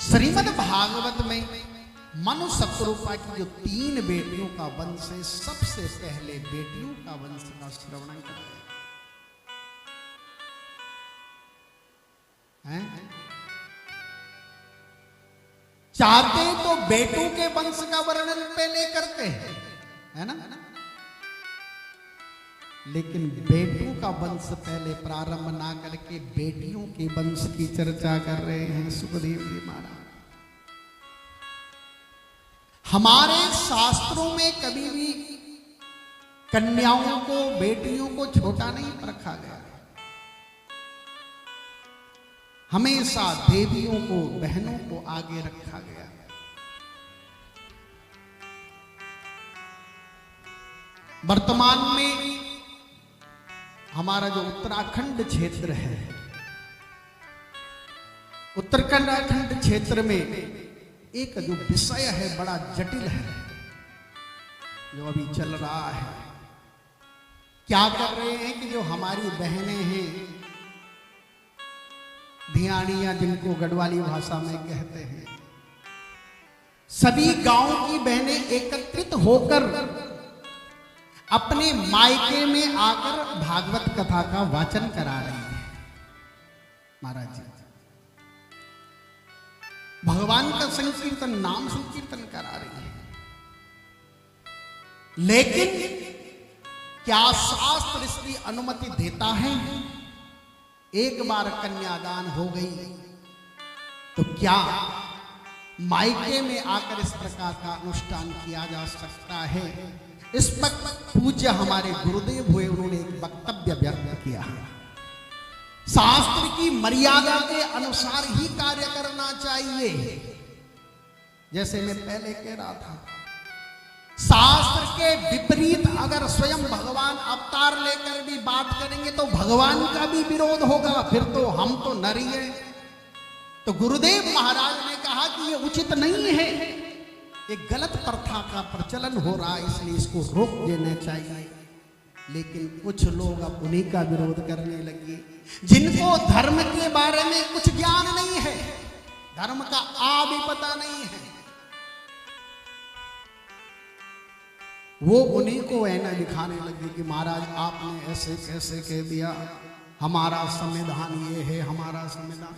श्रीमद् भागवत में मनु शतरूपा की जो 3 बेटियों का वंश है, सबसे पहले बेटियों का वंश का श्रवण कराया है। चाहते तो बेटों के वंश का वर्णन पहले करते हैं, है ना, लेकिन बेटों का वंश पहले प्रारंभ ना करके बेटियों के वंश की चर्चा कर रहे हैं सुखदेव जी महाराज। हमारे शास्त्रों में कभी भी कन्याओं को, बेटियों को छोटा नहीं रखा गया। हमेशा देवियों को, बहनों को आगे रखा गया। वर्तमान में हमारा जो उत्तराखंड क्षेत्र है, उत्तराखंड क्षेत्र में एक जो विषय है बड़ा जटिल है, जो अभी चल रहा है। क्या कर रहे हैं कि जो हमारी बहनें हैं, धियानियां जिनको गढ़वाली भाषा में कहते हैं, सभी गांव की बहनें एकत्रित होकर अपने मायके में आकर भागवत कथा का वाचन करा रही है। महाराज जी भगवान का संकीर्तन, नाम संकीर्तन करा रही है। लेकिन क्या शास्त्र इसकी अनुमति देता है? एक बार कन्यादान हो गई तो क्या मायके में आकर इस प्रकार का अनुष्ठान किया जा सकता है? इस पर पूज्य हमारे गुरुदेव हुए, उन्होंने एक वक्तव्य व्यक्त किया। शास्त्र की मर्यादा के अनुसार ही कार्य करना चाहिए। जैसे मैं पहले कह रहा था, शास्त्र के विपरीत अगर स्वयं भगवान अवतार लेकर भी बात करेंगे तो भगवान का भी विरोध होगा, फिर तो हम तो नर ही हैं। तो गुरुदेव महाराज ने कहा कि ये उचित नहीं है, एक गलत प्रथा का प्रचलन हो रहा है, इसलिए इसको रोक देना चाहिए। लेकिन कुछ लोग अब उन्हीं का विरोध करने लगे, जिनको धर्म के बारे में कुछ ज्ञान नहीं है, धर्म का आ भी पता नहीं है, वो उन्हीं को ऐना दिखाने लगे कि महाराज आपने ऐसे कैसे कह दिया, हमारा संविधान ये है, हमारा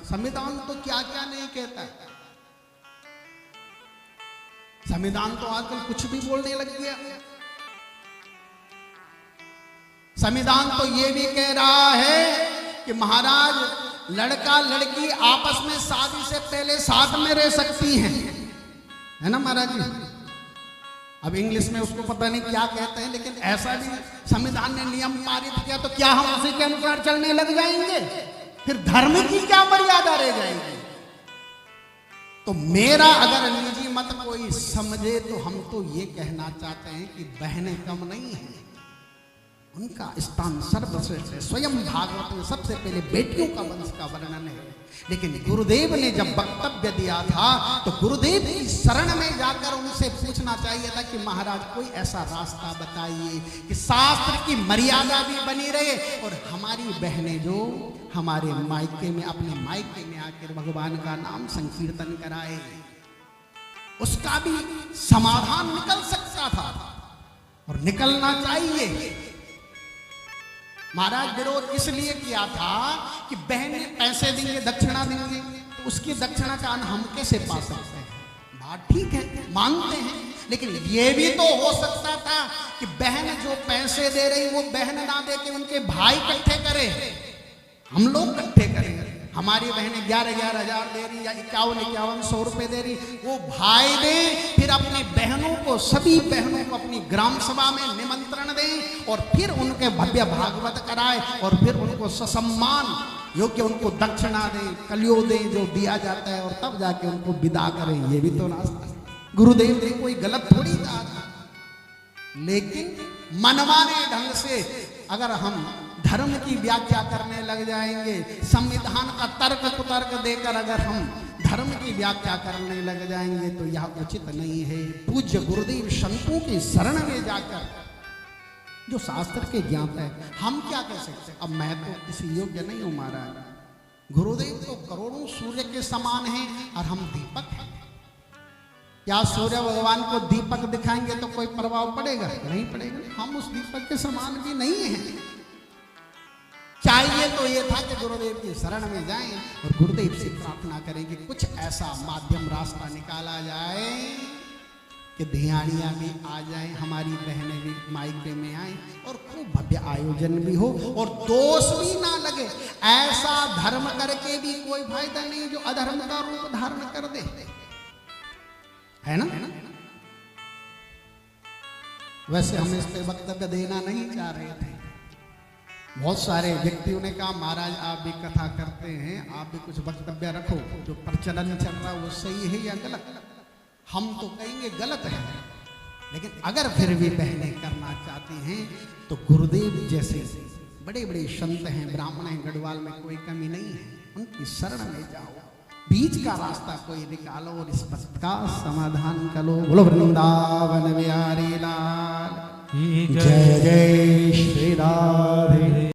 संविधान तो क्या क्या नहीं कहता है। संविधान तो आजकल कुछ भी बोलने लग गया। संविधान तो ये भी कह रहा है कि महाराज लड़का लड़की आपस में शादी से पहले साथ में रह सकती हैं, है ना महाराज जी। अब इंग्लिश में उसको पता नहीं क्या कहते हैं, लेकिन ऐसा भी संविधान ने नियम पारित किया तो क्या हम उसी के अनुसार चलने लग जाएंगे? फिर धर्म की क्या मर्यादा रह जाएगी? तो मेरा अगर निजी मत कोई समझे तो हम तो ये कहना चाहते हैं कि बहनें कम नहीं हैं, उनका स्थान सर्वश्रेष्ठ है। स्वयं भागवत में सबसे पहले बेटियों का वंश का वर्णन है। लेकिन गुरुदेव ने जब वक्तव्य दिया था तो गुरुदेव की शरण में जाकर उनसे पूछना चाहिए था कि महाराज कोई ऐसा रास्ता बताइए कि शास्त्र की मर्यादा भी बनी रहे और हमारी बहनें जो हमारे मायके में, अपने मायके में आकर भगवान का नाम संकीर्तन कराए, उसका भी समाधान निकल सकता था और निकलना चाहिए। महाराज विरोध इसलिए किया था कि बहनें पैसे देंगे, दक्षिणा देंगे, तो उसकी दक्षिणा का हम कैसे पा सकते हैं? बात ठीक है, मानते हैं, लेकिन ये भी तो हो सकता था कि बहन जो पैसे दे रही वो बहन ना दे के उनके भाई इकट्ठे करे, हम लोग इकट्ठे करेंगे। हमारी बहनें 11,000 दे रही या 51,100 रुपए दे रही, वो भाई दे, फिर अपनी बहनों को, सभी बहनों को अपनी ग्राम सभा में निमंत्रण दें और फिर उनके भव्य भागवत कराए और फिर उनको ससम्मान योग्य उनको दक्षिणा दें, कलियो दें जो दिया जाता है, और तब जाके उनको विदा करें। ये भी तो रास्ता गुरुदेव ने कोई गलत थोड़ी कहा था। लेकिन मनमाने ढंग से अगर हम धर्म की व्याख्या करने लग जाएंगे, संविधान का तर्क कुतर्क देकर अगर हम धर्म की व्याख्या करने लग जाएंगे तो यह उचित नहीं है। पूज्य गुरुदेव संतों की शरण में जाकर जो शास्त्र के ज्ञात है, हम क्या कर सकते हैं? अब मैं तो किसी योग्य नहीं हूं महाराज, गुरुदेव तो करोड़ों सूर्य के समान हैं और हम दीपक हैं। क्या सूर्य भगवान को दीपक दिखाएंगे तो कोई प्रभाव पड़ेगा? नहीं पड़ेगा। हम उस दीपक के समान भी नहीं हैं। चाहिए तो ये था कि गुरुदेव की शरण में जाएं और गुरुदेव से प्रार्थना करें कि कुछ ऐसा माध्यम रास्ता निकाला जाए कि धियानियां भी आ जाएं, हमारी बहनें भी मायके में आए और खूब भव्य आयोजन भी हो और दोष भी ना लगे। ऐसा धर्म करके भी कोई फायदा नहीं जो अधर्म का रूप धारण कर दे, है ना? वैसे हम इस पे वक्तव्य देना नहीं चाह रहे थे। बहुत सारे व्यक्तियों ने कहा महाराज आप भी कथा करते हैं, आप भी कुछ वक्तव्य रखो, जो प्रचलन चल रहा है वो सही है या गलत? हम तो कहेंगे गलत है, लेकिन अगर फिर भी बहनें करना चाहती हैं तो गुरुदेव जैसे बड़े बड़े संत हैं, ब्राह्मण हैं, गढ़वाल में कोई कमी नहीं है, उनकी शरण में जाओ, बीच का रास्ता कोई निकालो और इस बात का समाधान करो। बोलो वृंदावन बिहारी लाल जय जय श्री राधे।